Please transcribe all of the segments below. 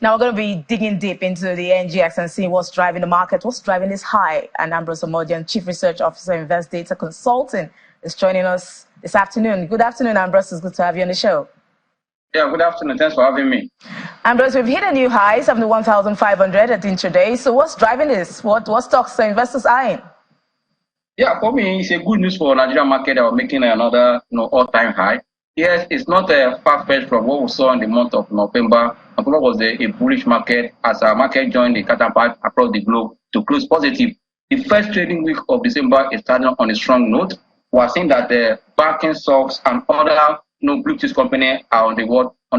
Now we're going to be digging deep into the NGX and seeing what's driving the market, what's driving this high. And Ambrose Omodian, Chief Research Officer, Invest Data Consulting, is joining us this afternoon. Good afternoon, Ambrose. It's good to have you on the show. Yeah, good afternoon. Thanks for having me. Ambrose, we've hit a new high, 71,500 at intraday. So what's driving this? What stocks are investors eyeing? Yeah, for me, it's a good news for Nigerian market that we're making another all-time high. Yes, it's not a far-fetched from what we saw in the month of November. November was a bullish market as our market joined the counterpart across the globe to close positive. The first trading week of December is starting on a strong note. We are seeing that the banking stocks and other blue chip companies are on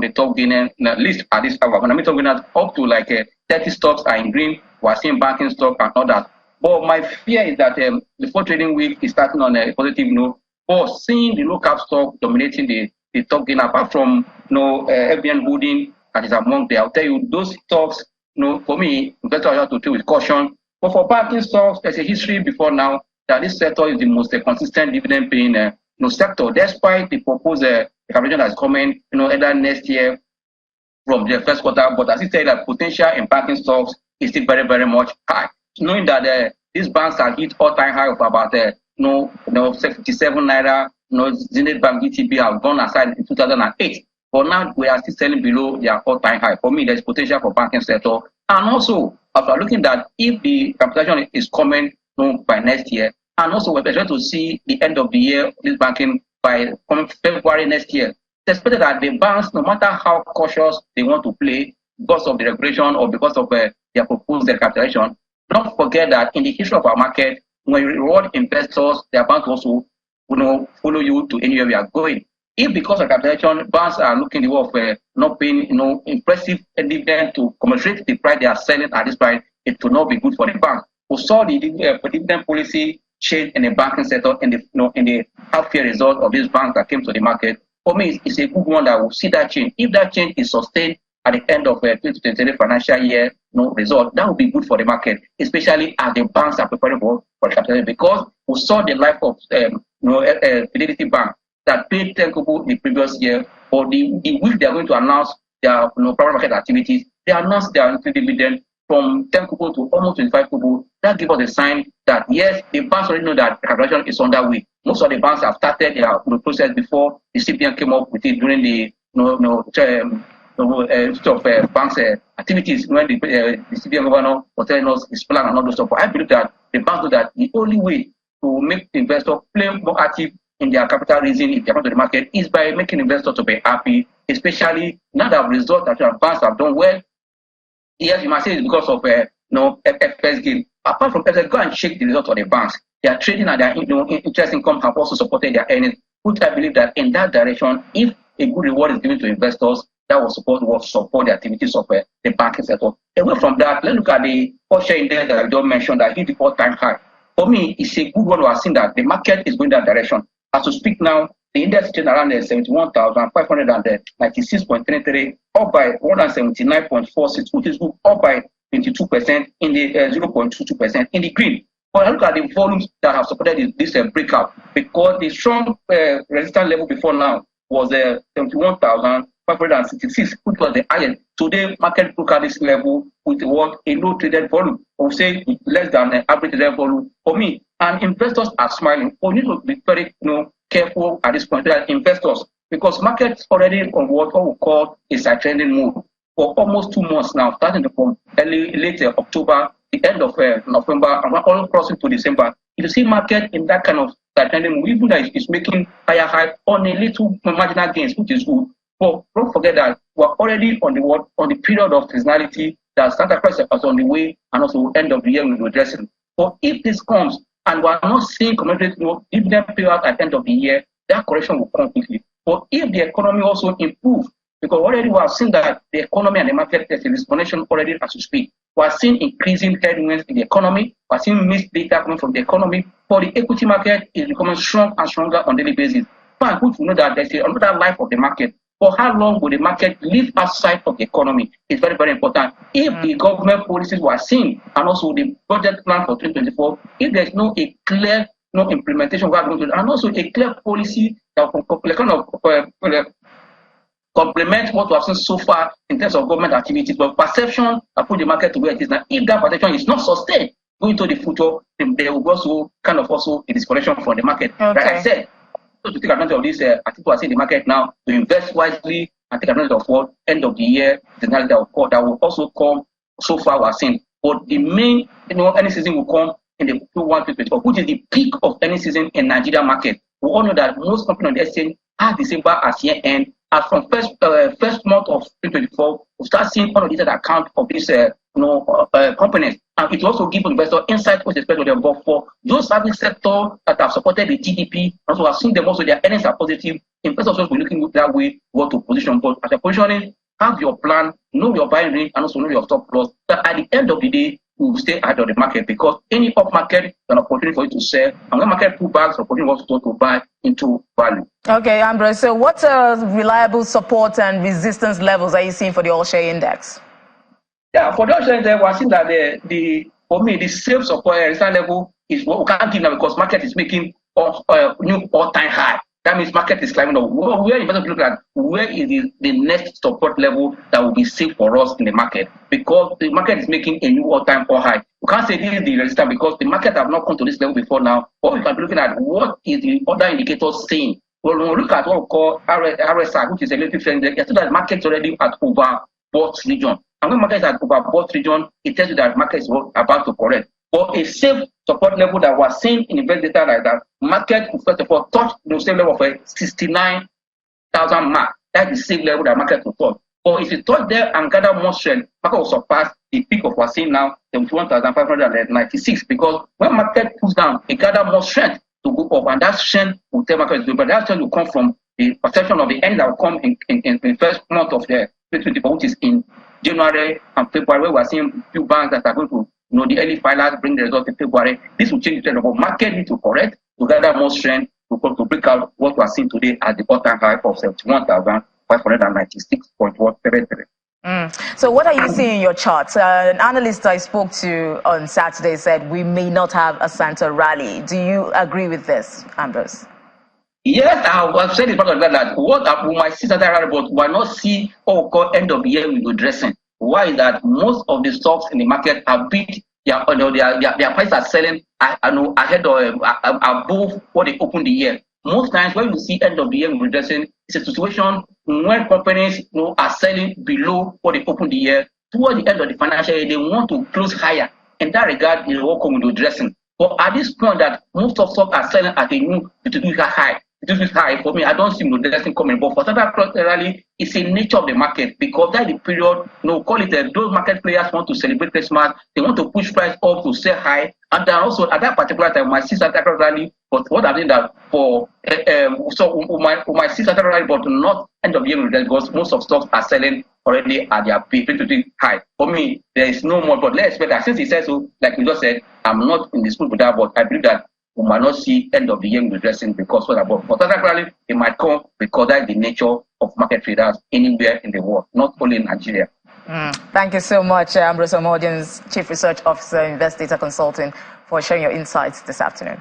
the top gaining list at this hour. When I'm talking up to like 30 stocks are in green. We are seeing banking stock and others. But my fear is that the fourth trading week is starting on a positive note. Or seeing the low cap stock dominating the top gain, apart from FBN holding that is among them. I'll tell you those stocks, for me, investors have to take with caution. But for banking stocks, there's a history before now that this sector is the most consistent dividend paying sector, despite the proposed calculation that's coming, either next year from the first quarter. But as I said, that potential in banking stocks is still very, very much high. Knowing that these banks have hit all-time high of about 57 naira. Zenith Bank GTB have gone aside in 2008, but now we are still selling below their all-time high. For me, there's potential for banking sector, and also after looking at if the capitalization is coming by next year, and also we're trying to see the end of the year this banking by coming February next year. It's expected that the banks, no matter how cautious they want to play because of the regulation or because of their proposed capitalization. Don't forget that in the history of our market, when you reward investors, their banks also follow you to anywhere we are going. If because of capitalization, banks are looking the way of not paying impressive dividend to commensurate the price they are selling at this price, it will not be good for the bank. We saw the dividend policy change in the banking sector in the half-year result of this bank that came to the market. For me, it's a good one that will see that change. If that change is sustained at the end of 2023 financial year result, that would be good for the market, especially as the banks are preparing for the capitalization. Because we saw the life of Fidelity Bank that paid 10 kobo the previous year. For the week they are going to announce their private market activities, they announced their dividend from 10 kobo to almost 25 kobo. That gives us a sign that yes, the banks already know that the capitalization is underway. Most of the banks have started their process before the CPN came up with it during the banks activities when the CBN governor was telling us his plan and all those stuff. But I believe that the banks know that the only way to make the investor play more active in their capital raising if they come to the market is by making investors to be happy, especially now that results that your banks have done well. Yes, you might say it's because of FS gain. Apart from FS, go and check the results of the banks. Their trading and their interest income have also supported their earnings. Which I believe that in that direction, if a good reward is given to investors, that will support the activities of the banking sector. Away from that, let's look at the share index that I don't mention that hit the all-time high. For me, it's a good one. We are seeing that the market is going that direction. As we speak now, the index is around 71,596.33, up by 179.46, which is good, up by 22% in the 0.22% in the green. But I look at the volumes that have supported this breakout, because the strong resistance level before now was 71,566, which was the highest. Today, market broke at this level with what a low traded volume. I would say less than the average traded volume for me. And investors are smiling. We need to be very careful at this point, investors, because markets already on what we call a side trending mode for almost 2 months now, starting from late October, the end of November, and we're all crossing to December. You see market in that kind of side trending mode, even that it's making higher high on a little marginal gains, which is good. But don't forget that we're already on the period of seasonality that Santa Claus is on the way, and also end of the year we're addressing. But if this comes and we're not seeing commensurate dividend payout at the end of the year, that correction will come quickly. But if the economy also improves, because already we have seen that the economy and the market is in disconnection already as we speak. We are seeing increasing headwinds in the economy. We are seeing mixed data coming from the economy. But the equity market is becoming strong and stronger on a daily basis. But good to know that there's another life of the market. For how long will the market live outside of the economy? It's very, very important. If the government policies were seen, and also the budget plan for 2024, if there's no a clear implementation, and also a clear policy that will kind of complement what we have seen so far in terms of government activities, but perception have put the market to where it is now. If that perception is not sustained going into the future, then there will also kind of also a disconnection from the market. Okay. Like I said, to take advantage of this, I think we are seeing the market now to invest wisely and take advantage of what end of the year seasonality that will also come. So far, we are seeing, but the main, any season will come in the Q1 2024, which is the peak of any season in Nigeria market. We all know that most companies on the exchange are December as year end. As from first month of 2024, we start seeing all of these account of these companies, and it also gives investors insight with respect to them. But for those service sector that have supported the GDP, also have seen them also their earnings are positive. Investors will be looking that way what to position. But as a positioning, have your plan, know your buying range, and also know your stop loss. That at the end of the day, you will stay ahead of the market, because any up market is an opportunity for you to sell, and when market pullbacks, opportunity also to buy into value. Okay, Ambrose. So, what reliable support and resistance levels are you seeing for the all share index? Yeah, for the all share index, we're seeing that for me the safe support resistance level is what we can't give now, because market is making new all-time high. That means market is climbing up. Where investors look at where is the next support level that will be safe for us in the market, because the market is making a new all-time high. We can't say this is the resistance because the market have not come to this level before now. But we can be looking at what is the other indicators saying. Well, when we look at what we call RSI, which is a relative trend, you see that the market is already at overbought region. And when market is at overbought region, it tells you that market is about to correct. But a safe support level that we're seeing in invest data like that, market first of all touch the same level of 69,000 mark. That's the same level that market will touch. But if you touch there and gather more strength, market will surpass the peak of what we're seeing now, 71,596. Because when market pulls down, it gather more strength to go up, and that strength will tell market to do. But that strength will come from the perception of the end that will come in the first month of the 2024, which is in January and February, where we're seeing few banks that are going to the early filers bring the results in February. This will change the trend, but market need to correct to gather more strength to break out what we are seeing today at the all-time high of 71,596.173. So what are you seeing in your charts? An analyst I spoke to on Saturday said we may not have a Santa rally. Do you agree with this, Ambrose? Yes, I've said it part of that. What we might see Santa rally, but we will not see what we call end of the year window dressing. Why is that? Most of the stocks in the market are beat. Their prices are selling ahead or above what they opened the year. Most times when you see end of the year redressing, it's a situation when companies are selling below what they opened the year. Toward the end of the financial year, they want to close higher. In that regard, it will come with dressing. But at this point that most of stocks are selling at a new high. It is high for me. I don't see no dressing coming. But for Santa rally, it's a nature of the market, because that's the period, call it those market players want to celebrate Christmas. They want to push price up to sell high. And then also at that particular time, we might see Santa rally. But what I mean that for so we might see Santa rally, but not end of year, because most of stocks are selling already at their pretty high. For me, there is no more. But let's expect that since he said so, like we just said, I'm not in dispute with that, but I believe that we might not see end of the year redressing, because for Santa rally, it might come because that's the nature of market traders anywhere in the world, not only in Nigeria. Thank you so much, Ambrose Omodien's Chief Research Officer, Invest Data Consulting, for sharing your insights this afternoon.